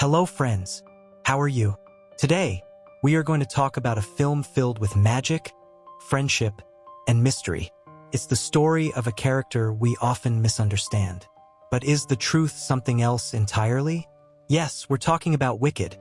Hello friends, how are you? Today, we are going to talk about a film filled with magic, friendship, and mystery. It's the story of a character we often misunderstand. But is the truth something else entirely? Yes, we're talking about Wicked,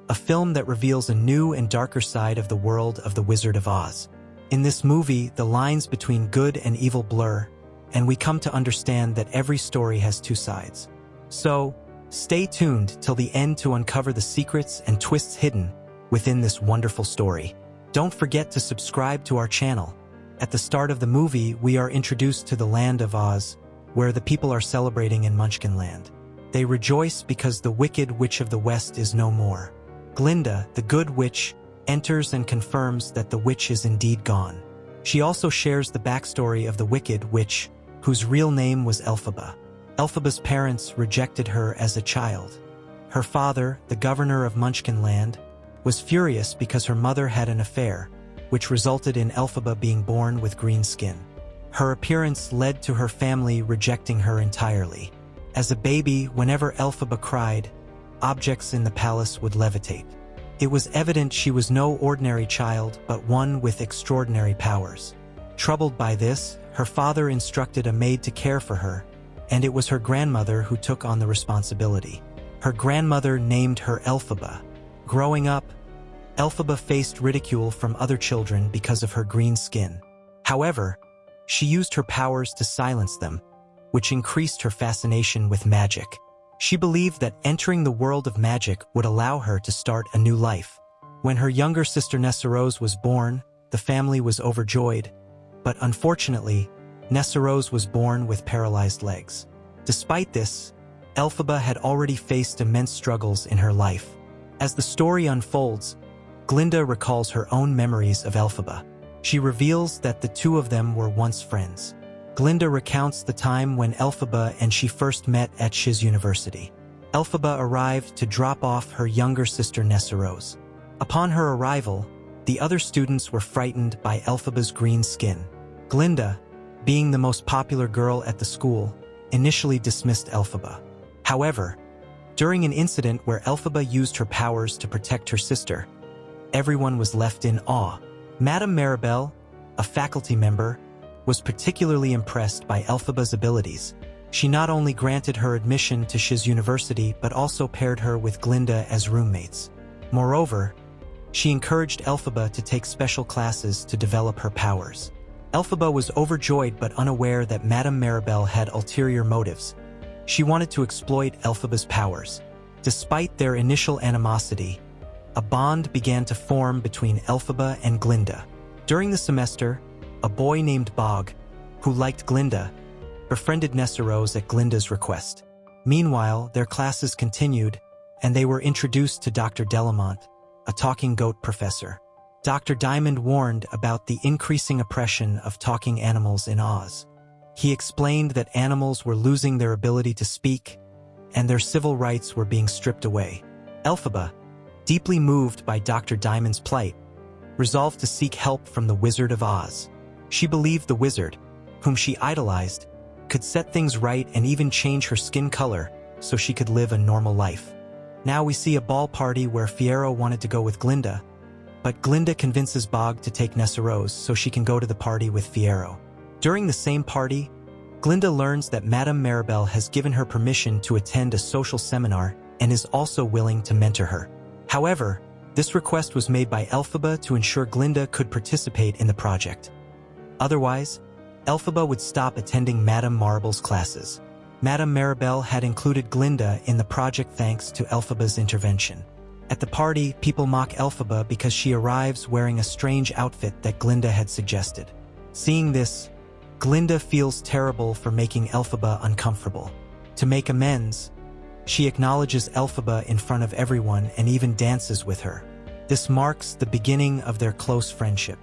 a film that reveals a new and darker side of the world of the Wizard of Oz. In this movie, the lines between good and evil blur, and we come to understand that every story has two sides. So, stay tuned till the end to uncover the secrets and twists hidden within this wonderful story. Don't forget to subscribe to our channel. At the start of the movie, we are introduced to the land of Oz, where the people are celebrating in Munchkinland. They rejoice because the Wicked Witch of the West is no more. Glinda, the good witch, enters and confirms that the witch is indeed gone. She also shares the backstory of the Wicked Witch, whose real name was Elphaba. Elphaba's parents rejected her as a child. Her father, the governor of Munchkinland, was furious because her mother had an affair, which resulted in Elphaba being born with green skin. Her appearance led to her family rejecting her entirely. As a baby, whenever Elphaba cried, objects in the palace would levitate. It was evident she was no ordinary child, but one with extraordinary powers. Troubled by this, her father instructed a maid to care for her, and it was her grandmother who took on the responsibility. Her grandmother named her Elphaba. Growing up, Elphaba faced ridicule from other children because of her green skin. However, she used her powers to silence them, which increased her fascination with magic. She believed that entering the world of magic would allow her to start a new life. When her younger sister Nessarose was born, the family was overjoyed, but unfortunately, Nessarose was born with paralyzed legs. Despite this, Elphaba had already faced immense struggles in her life. As the story unfolds, Glinda recalls her own memories of Elphaba. She reveals that the two of them were once friends. Glinda recounts the time when Elphaba and she first met at Shiz University. Elphaba arrived to drop off her younger sister Nessarose. Upon her arrival, the other students were frightened by Elphaba's green skin. Glinda, being the most popular girl at the school, initially dismissed Elphaba. However, during an incident where Elphaba used her powers to protect her sister, everyone was left in awe. Madame Maribel, a faculty member, was particularly impressed by Elphaba's abilities. She not only granted her admission to Shiz University but also paired her with Glinda as roommates. Moreover, she encouraged Elphaba to take special classes to develop her powers. Elphaba was overjoyed but unaware that Madame Maribel had ulterior motives. She wanted to exploit Elphaba's powers. Despite their initial animosity, a bond began to form between Elphaba and Glinda. During the semester, a boy named Bog, who liked Glinda, befriended Nessarose at Glinda's request. Meanwhile, their classes continued, and they were introduced to Dr. Delamont, a talking goat professor. Dr. Diamond warned about the increasing oppression of talking animals in Oz. He explained that animals were losing their ability to speak, and their civil rights were being stripped away. Elphaba, deeply moved by Dr. Diamond's plight, resolved to seek help from the Wizard of Oz. She believed the wizard, whom she idolized, could set things right and even change her skin color so she could live a normal life. Now we see a ball party where Fiyero wanted to go with Glinda, but Glinda convinces Bog to take Nessarose so she can go to the party with Fiyero. During the same party, Glinda learns that Madame Maribel has given her permission to attend a social seminar and is also willing to mentor her. However, this request was made by Elphaba to ensure Glinda could participate in the project. Otherwise, Elphaba would stop attending Madame Maribel's classes. Madame Maribel had included Glinda in the project thanks to Elphaba's intervention. At the party, people mock Elphaba because she arrives wearing a strange outfit that Glinda had suggested. Seeing this, Glinda feels terrible for making Elphaba uncomfortable. To make amends, she acknowledges Elphaba in front of everyone and even dances with her. This marks the beginning of their close friendship.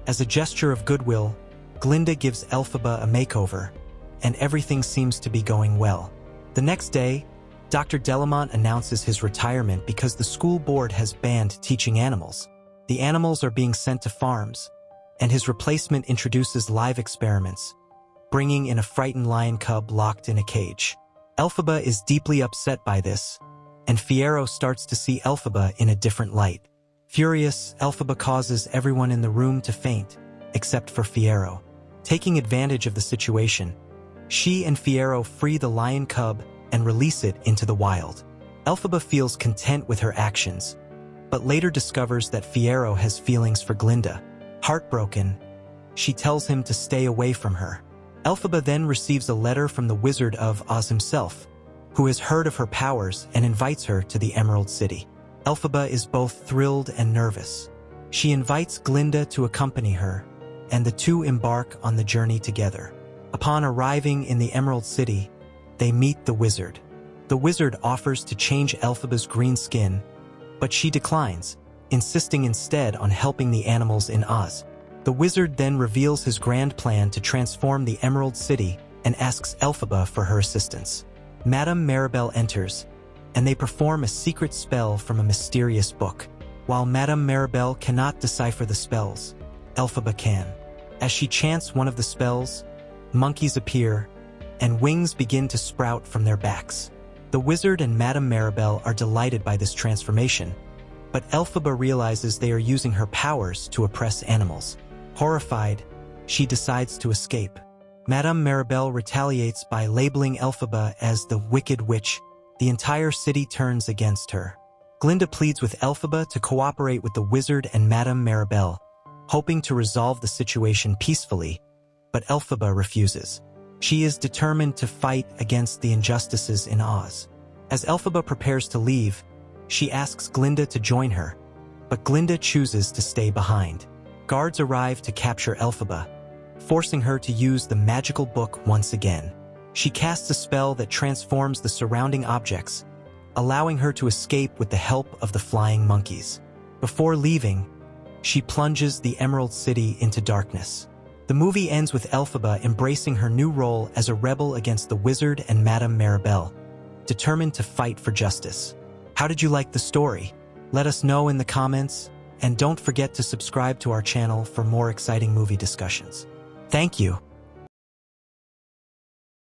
As a gesture of goodwill, Glinda gives Elphaba a makeover, and everything seems to be going well. The next day, Dr. Delamont announces his retirement because the school board has banned teaching animals. The animals are being sent to farms, and his replacement introduces live experiments, bringing in a frightened lion cub locked in a cage. Elphaba is deeply upset by this, and Fiyero starts to see Elphaba in a different light. Furious, Elphaba causes everyone in the room to faint, except for Fiyero. Taking advantage of the situation, she and Fiyero free the lion cub and release it into the wild. Elphaba feels content with her actions, but later discovers that Fiyero has feelings for Glinda. Heartbroken, she tells him to stay away from her. Elphaba then receives a letter from the Wizard of Oz himself, who has heard of her powers and invites her to the Emerald City. Elphaba is both thrilled and nervous. She invites Glinda to accompany her, and the two embark on the journey together. Upon arriving in the Emerald City, they meet the wizard. The wizard offers to change Elphaba's green skin, but she declines, insisting instead on helping the animals in Oz. The wizard then reveals his grand plan to transform the Emerald City and asks Elphaba for her assistance. Madame Maribel enters, and they perform a secret spell from a mysterious book. While Madame Maribel cannot decipher the spells, Elphaba can. As she chants one of the spells, monkeys appear, and wings begin to sprout from their backs. The wizard and Madame Maribel are delighted by this transformation, but Elphaba realizes they are using her powers to oppress animals. Horrified, she decides to escape. Madame Maribel retaliates by labeling Elphaba as the Wicked Witch. The entire city turns against her. Glinda pleads with Elphaba to cooperate with the wizard and Madame Maribel, hoping to resolve the situation peacefully, but Elphaba refuses. She is determined to fight against the injustices in Oz. As Elphaba prepares to leave, she asks Glinda to join her, but Glinda chooses to stay behind. Guards arrive to capture Elphaba, forcing her to use the magical book once again. She casts a spell that transforms the surrounding objects, allowing her to escape with the help of the flying monkeys. Before leaving, she plunges the Emerald City into darkness. The movie ends with Elphaba embracing her new role as a rebel against the wizard and Madame Maribel, determined to fight for justice. How did you like the story? Let us know in the comments, and don't forget to subscribe to our channel for more exciting movie discussions. Thank you.